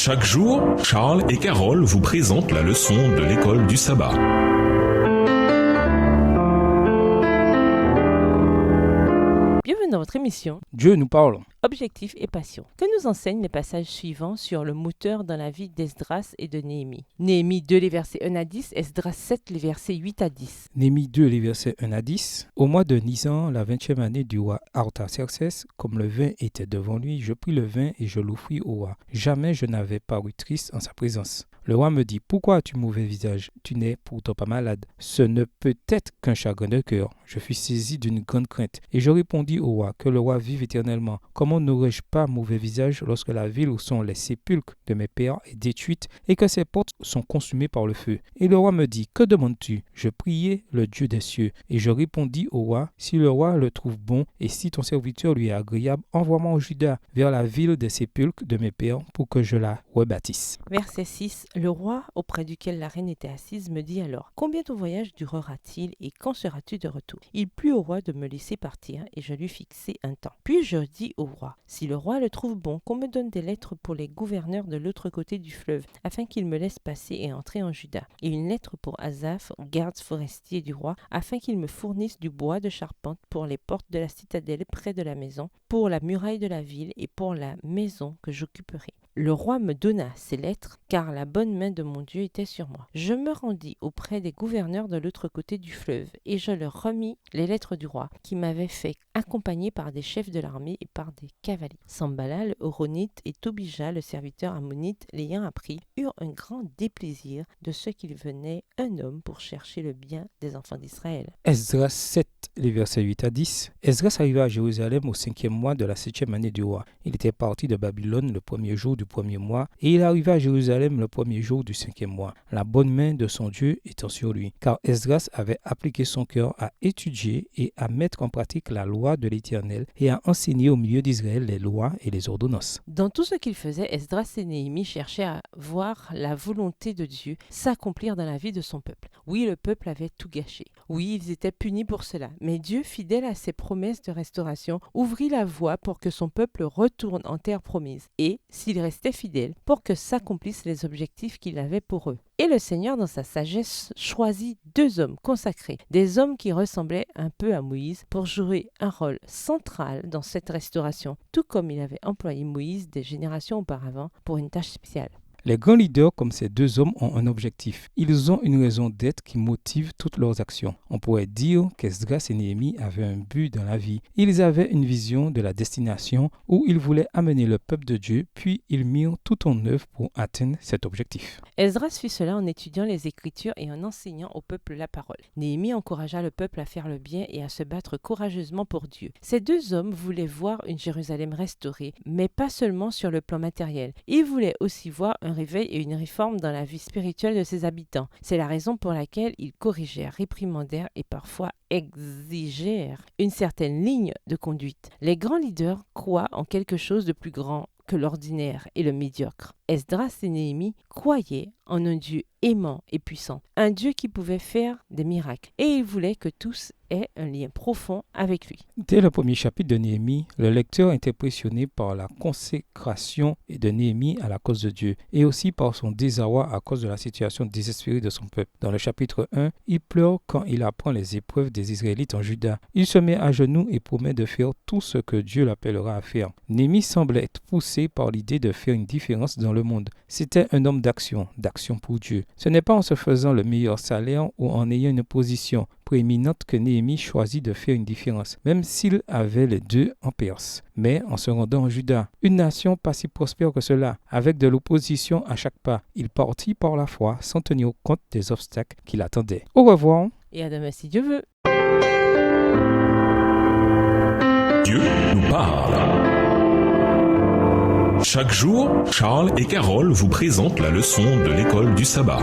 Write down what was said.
Chaque jour, Charles et Carole vous présentent la leçon de l'école du sabbat. Bienvenue dans votre émission Dieu nous parle. Objectif et passion, que nous enseignent les passages suivants sur le moteur dans la vie d'Esdras et de Néhémie. Néhémie 2, les versets 1 à 10, Esdras 7, les versets 8 à 10. Néhémie 2, les versets 1 à 10. Au mois de Nisan, la 20e année du roi Artaxerxès, comme le vin était devant lui, je pris le vin et je l'offris au roi. Jamais je n'avais paru triste en sa présence. Le roi me dit, pourquoi as-tu mauvais visage? Tu n'es pourtant pas malade. Ce ne peut être qu'un chagrin de cœur. Je fus saisi d'une grande crainte. Et je répondis au roi, que le roi vive éternellement. Comment n'aurais-je pas mauvais visage lorsque la ville où sont les sépulcres de mes pères est détruite et que ses portes sont consumées par le feu? Et le roi me dit, que demandes-tu? Je priai le Dieu des cieux. Et je répondis au roi, si le roi le trouve bon et si ton serviteur lui est agréable, envoie-moi en Juda vers la ville des sépulcres de mes pères pour que je la rebâtisse. Verset 6. Le roi, auprès duquel la reine était assise, me dit alors, combien ton voyage durera-t-il et quand seras-tu de retour? Il plut au roi de me laisser partir et je lui fixai un temps. Puis je dis au roi, si le roi le trouve bon, qu'on me donne des lettres pour les gouverneurs de l'autre côté du fleuve, afin qu'ils me laissent passer et entrer en Juda, et une lettre pour Asaph, garde forestier du roi, afin qu'il me fournisse du bois de charpente pour les portes de la citadelle près de la maison, pour la muraille de la ville et pour la maison que j'occuperai. Le roi me donna ces lettres, car la bonne main de mon Dieu était sur moi. Je me rendis auprès des gouverneurs de l'autre côté du fleuve, et je leur remis les lettres du roi, qui m'avaient fait accompagner par des chefs de l'armée et par des cavaliers. Sambala, le Horonite, et Tobija, le serviteur ammonite, l'ayant appris, eurent un grand déplaisir de ce qu'il venait un homme pour chercher le bien des enfants d'Israël. Esdras 7, les versets 8 à 10. Esdras arriva à Jérusalem au 5e mois de la 7e année du roi. Il était parti de Babylone le premier jour du premier mois, et il arriva à Jérusalem le premier jour du 5e mois, la bonne main de son Dieu étant sur lui, car Esdras avait appliqué son cœur à étudier et à mettre en pratique la loi de l'Éternel et à enseigner au milieu d'Israël les lois et les ordonnances. Dans tout ce qu'il faisait, Esdras et Néhémie cherchaient à voir la volonté de Dieu s'accomplir dans la vie de son peuple. Oui, le peuple avait tout gâché. Oui, ils étaient punis pour cela. Mais Dieu, fidèle à ses promesses de restauration, ouvrit la voie pour que son peuple retourne en terre promise. Et, s'il restait fidèle, pour que s'accomplissent les objectifs qu'il avait pour eux. Et le Seigneur, dans sa sagesse, choisit 2 hommes consacrés, des hommes qui ressemblaient un peu à Moïse, pour jouer un rôle central dans cette restauration, tout comme il avait employé Moïse des générations auparavant pour une tâche spéciale. Les grands leaders comme ces 2 hommes ont un objectif. Ils ont une raison d'être qui motive toutes leurs actions. On pourrait dire qu'Esdras et Néhémie avaient un but dans la vie. Ils avaient une vision de la destination où ils voulaient amener le peuple de Dieu, puis ils mirent tout en œuvre pour atteindre cet objectif. Esdras fit cela en étudiant les Écritures et en enseignant au peuple la parole. Néhémie encouragea le peuple à faire le bien et à se battre courageusement pour Dieu. Ces 2 hommes voulaient voir une Jérusalem restaurée, mais pas seulement sur le plan matériel. Ils voulaient aussi voir un réveil et une réforme dans la vie spirituelle de ses habitants. C'est la raison pour laquelle ils corrigèrent, réprimandèrent et parfois exigèrent une certaine ligne de conduite. Les grands leaders croient en quelque chose de plus grand que l'ordinaire et le médiocre. Esdras et Néhémie croyaient en un Dieu aimant et puissant, un Dieu qui pouvait faire des miracles, et ils voulaient que tous aient un lien profond avec lui. Dès le premier chapitre de Néhémie, le lecteur est impressionné par la consécration de Néhémie à la cause de Dieu, et aussi par son désarroi à cause de la situation désespérée de son peuple. Dans le chapitre 1, il pleure quand il apprend les épreuves des Israélites en Juda. Il se met à genoux et promet de faire tout ce que Dieu l'appellera à faire. Néhémie semble être poussé par l'idée de faire une différence dans le monde. C'était un homme d'action pour Dieu. Ce n'est pas en se faisant le meilleur salaire ou en ayant une position prééminente que Néhémie choisit de faire une différence, même s'il avait les 2 en Perse, mais en se rendant en Juda, une nation pas si prospère que cela, avec de l'opposition à chaque pas. Il partit par la foi sans tenir compte des obstacles qui l'attendaient. Au revoir. Et à demain si Dieu veut. Dieu nous parle. Chaque jour, Charles et Carole vous présentent la leçon de l'école du sabbat.